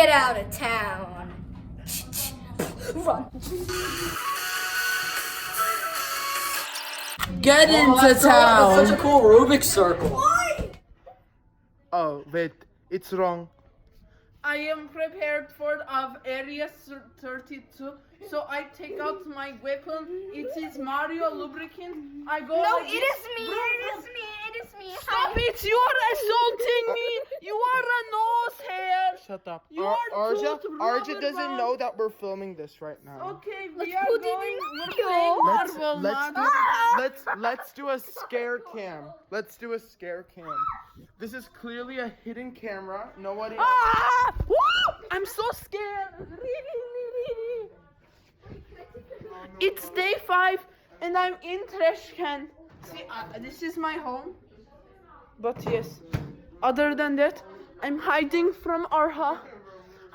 get out of town. Run. Get into That's town. such a cool Rubik's circle. Why? Oh, wait, it's wrong. I am prepared for area 32, so I take out my weapon. It is Mario lubricant. I go. No, like it this. is me. It is me. It is me. Stop it! You are assaulting me. You are a nose hair. Shut up. You are Arja tooth doesn't rubber know that we're filming this right now. Okay, Let's we are put it going. in We're video. playing Let's Marvel, let's do a scare cam. Let's do a scare cam. This is clearly a hidden camera. Nobody. Ah! Woo! I'm so scared. Really. It's day 5 and I'm in trash can. See, this is my home. But yes, other than that, I'm hiding from Arha.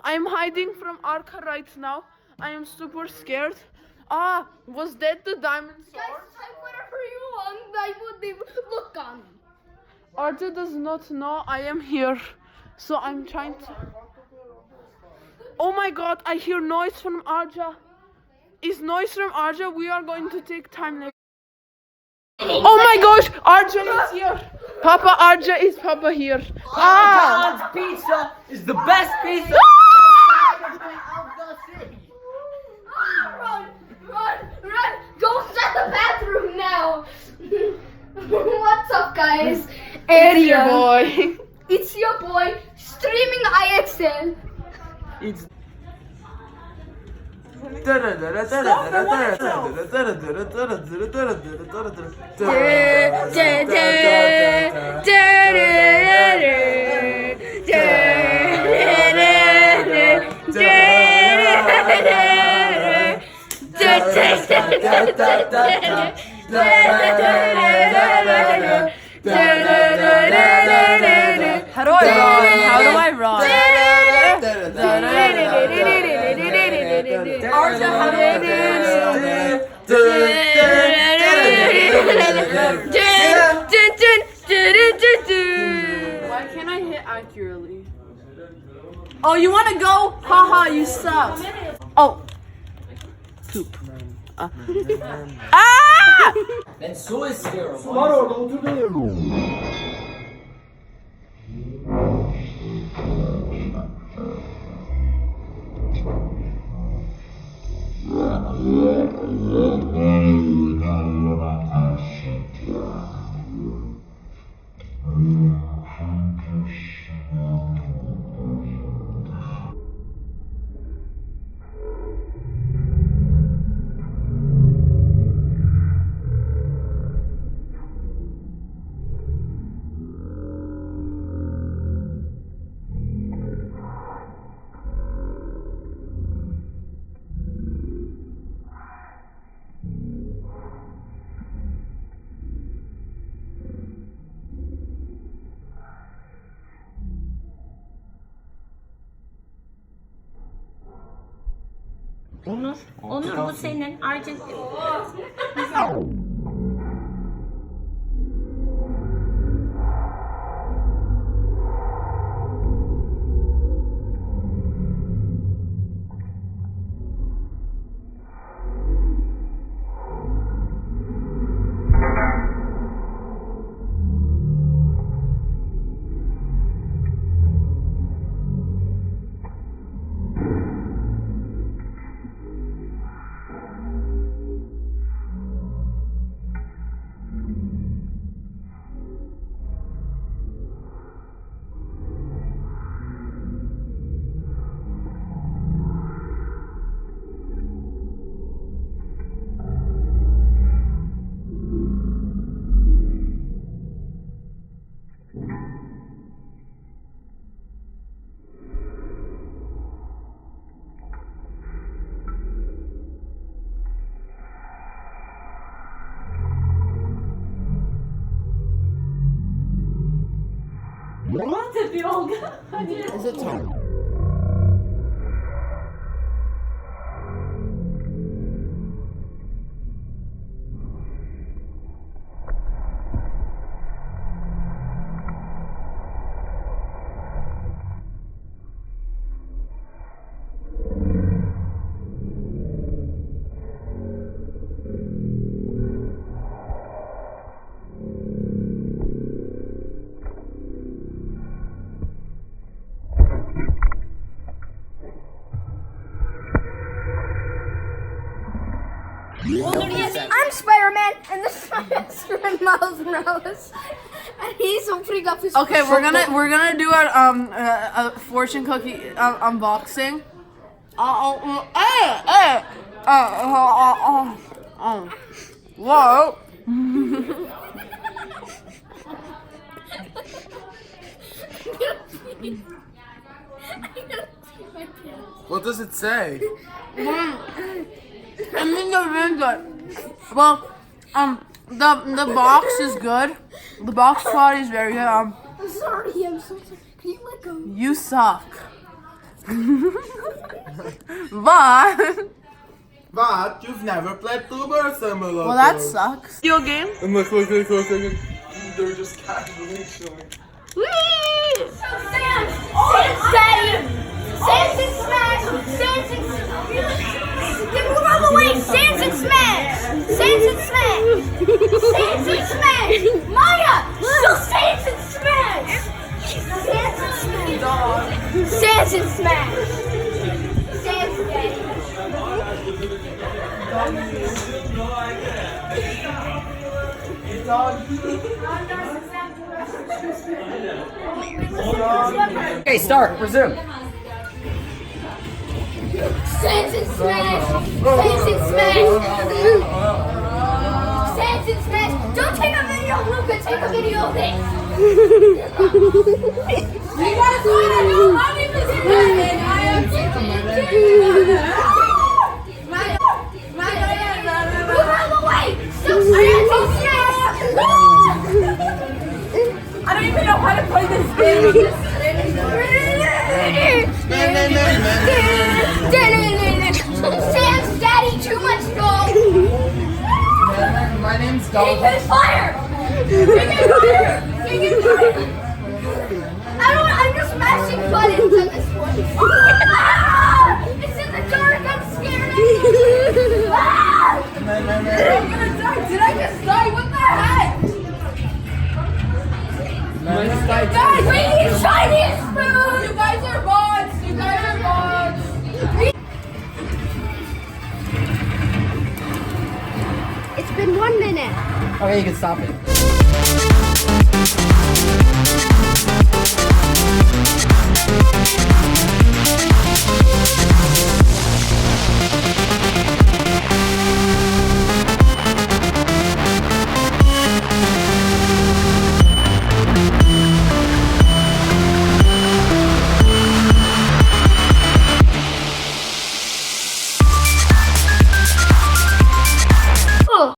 I'm hiding from Arka right now. I am super scared. Ah, was that the diamond sword? Guys, type whatever you want. I would look on me. Arja does not know I am here. So I'm trying to... Oh my god, I hear noise from Arja. Is noise from Arja? We are going to take time lapse. Oh my gosh, Arja is here. Papa Arja is Papa here. Ah! John's Pizza is the best pizza. Run! Go to the bathroom now. What's up, guys? Area. Boy. It's your boy streaming IXL. It's How do I run? How do I run? Arja, how do Why can't I hit accurately? Oh, you want to go? Haha, you suck. Oh. Poop. Ah! and so is zero. Onur bu senin Arjantin. Is it time? Spider-Man, and this is Miles Morales, and he's opening up his. Okay, we're gonna do a fortune cookie unboxing. Whoa. What does it say? I mean, they're really good. Well, the box is good. The box quality is very good. I'm sorry, I'm so sorry. Can you let go? You suck. But But you've never played Tuber Simulator. well, that sucks. Your game. And look. They're just casually showing. Sans and smash! Sans and move out of the way! Sans and smash! Sans and smash! Sans and smash! Maya! So sans and smash! Sans and smash! Sans and smash! Sans Okay, start. Resume. Sans and smash! Sans and smash! Sans and smash! Don't take a video of Luca, take a video of this! You gotta go in and out! I'm even saying that! I am taking it! Move out of the way! So sans and smash! I don't even know how to play this game! Sam's daddy, too much gold. My name's He Dog. can fire. He can fire. He can fire. I'm just mashing buttons on this one. Ah! It's in the dark. I'm scared. Ah! I'm gonna die. Did I just die? What the heck? Guys, we need Chinese food. You guys are bots. You guys are bots. It's been 1 minute. Okay, you can stop it.